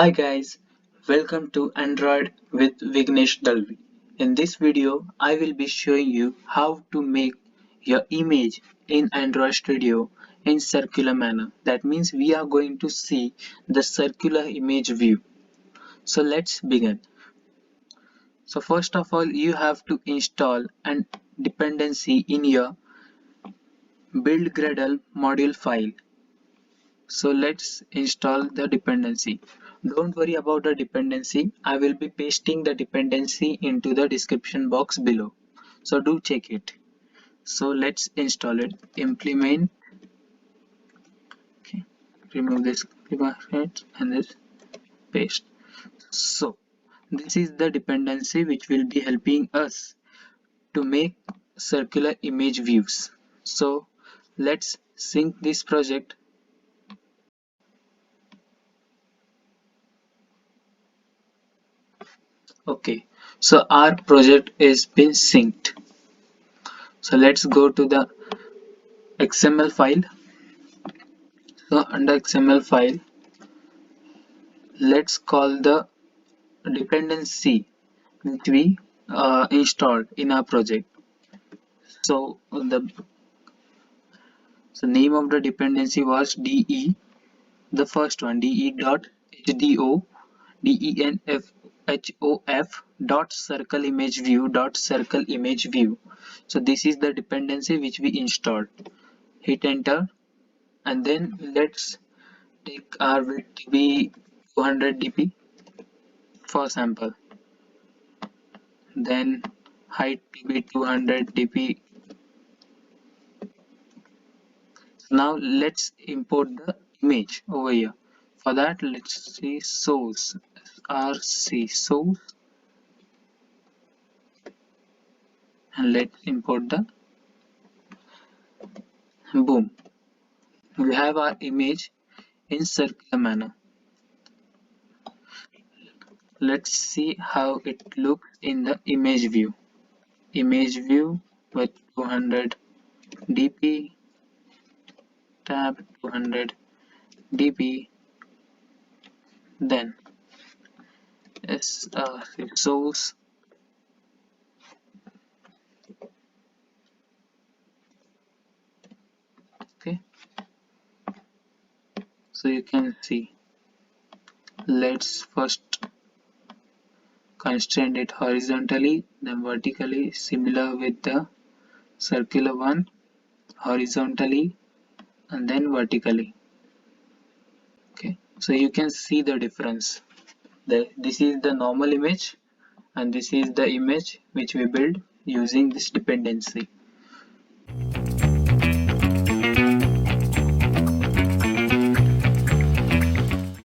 Hi guys, welcome to Android with Vignesh Dalvi. In this video, I will be showing you how to make your image in Android Studio in circular manner. That means we are going to see the circular image view. So let's begin. So first of all, you have to install a dependency in your build Gradle module file. So let's install the dependency. Don't worry about the dependency. I will be pasting the dependency into the description box below. So do check it. So let's install it. Implement. Okay. Remove this and this paste. So this is the dependency which will be helping us to make circular image views. So let's sync this project. Okay, so our project is been synced. So let's go to the XML file. So under XML file, let's call the dependency which we installed in our project. So the name of the dependency was de, the first one, de.hdodenhof dot circleimageview. So this is the dependency which we installed. Hit enter, and then let's take our width to be 200 dp for sample, then height to be 200 dp. Now let's import the image over here. For that, let's see source, rc source, and let's import the boom. We have our image in circular manner. Let's see how it looks in the image view. Image view with 200 dp, tab 200 dp, then source, okay. So you can see, let's first constrain it horizontally, then vertically, similar with the circular one, horizontally and then vertically. Okay, so you can see the difference. This is the normal image and this is the image which we build using this dependency.